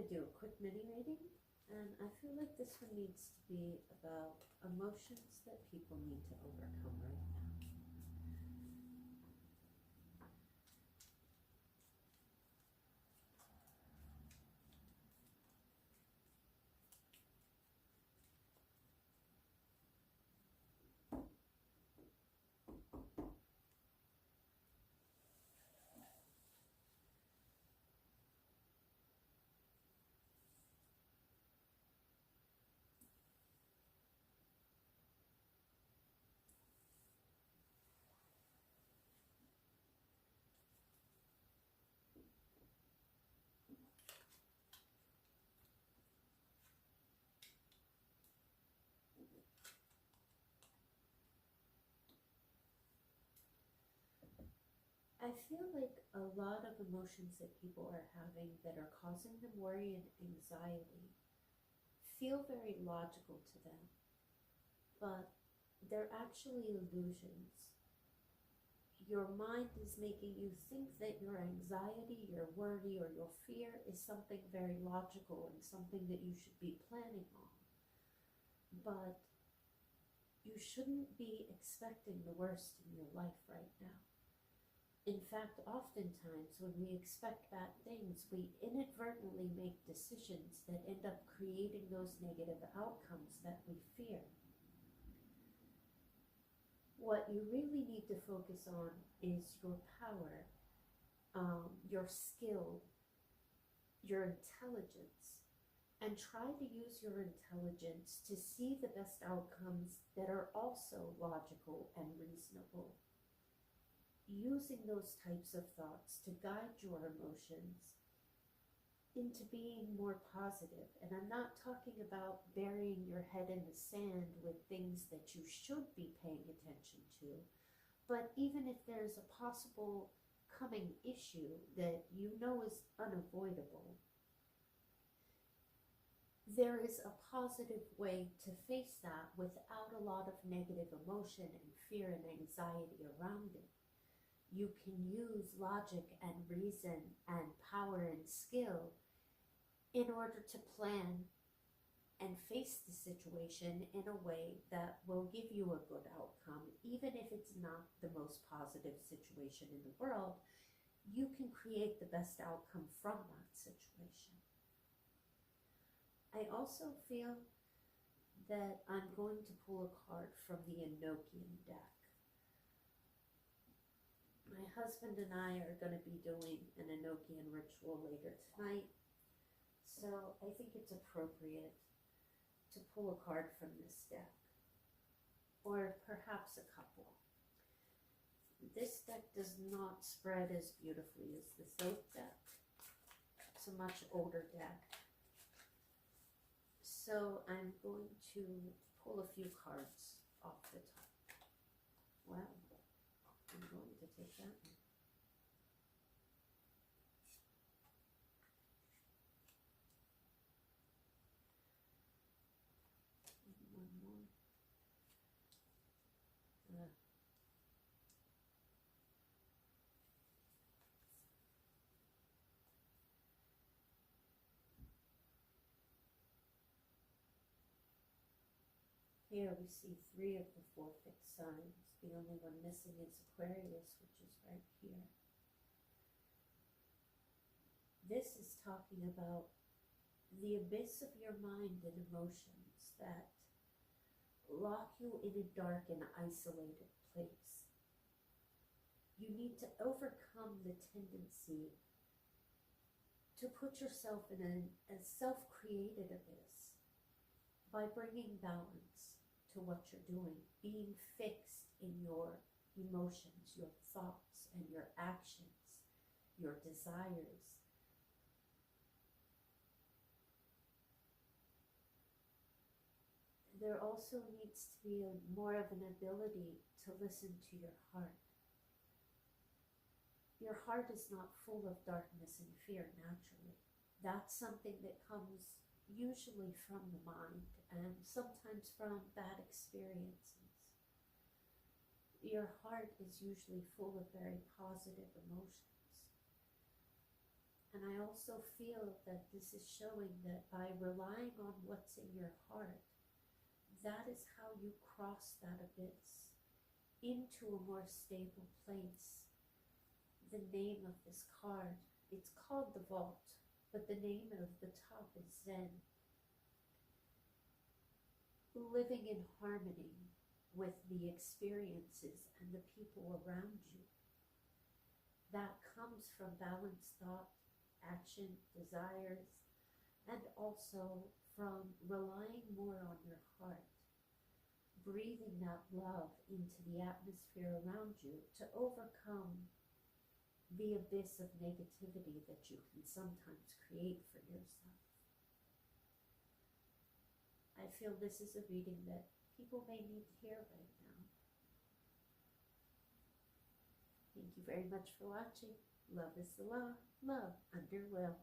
to do a quick mini reading, and I feel like this one needs to be about emotions that people need to overcome right now. I feel like a lot of emotions that people are having that are causing them worry and anxiety feel very logical to them, but they're actually illusions. Your mind is making you think that your anxiety, your worry, or your fear is something very logical and something that you should be planning on. But you shouldn't be expecting the worst in your life right now. In fact, oftentimes when we expect bad things, we inadvertently make decisions that end up creating those negative outcomes that we fear. What you really need to focus on is your power, your skill, your intelligence, and try to use your intelligence to see the best outcomes that are also logical and reasonable. Using those types of thoughts to guide your emotions into being more positive. And I'm not talking about burying your head in the sand with things that you should be paying attention to, but even if there's a possible coming issue that you know is unavoidable, there is a positive way to face that without a lot of negative emotion and fear and anxiety around it. You can use logic and reason and power and skill in order to plan and face the situation in a way that will give you a good outcome. Even if it's not the most positive situation in the world, you can create the best outcome from that situation. I also feel that I'm going to pull a card from the Enochian deck. My husband and I are going to be doing an Enochian ritual later tonight, so I think it's appropriate to pull a card from this deck, or perhaps a couple. This deck does not spread as beautifully as the Thoth deck. It's a much older deck. So I'm going to pull a few cards off the top. Wow. I'm going to take that one. One more. Here we see 3 of the 4 fixed signs. The only one missing is Aquarius, which is right here. This is talking about the abyss of your mind and emotions that lock you in a dark and isolated place. You need to overcome the tendency to put yourself in a self-created abyss by bringing balance to what you're doing, being fixed in your emotions, your thoughts, and your actions, your desires. There also needs to be more of an ability to listen to your heart. Your heart is not full of darkness and fear naturally. That's something that comes usually from the mind and sometimes from bad experiences. Your heart is usually full of very positive emotions. And And I also feel that this is showing that by relying on what's in your heart, that is how you cross that abyss into a more stable place. The name of this card, it's called the Vault, but the name of the top is Zen. Living in harmony with the experiences and the people around you. That comes from balanced thought, action, desires, and also from relying more on your heart, breathing that love into the atmosphere around you to overcome the abyss of negativity that you can sometimes create for yourself. I feel this is a reading that people may need to hear right now. Thank you very much for watching. Love is the law. Love under will.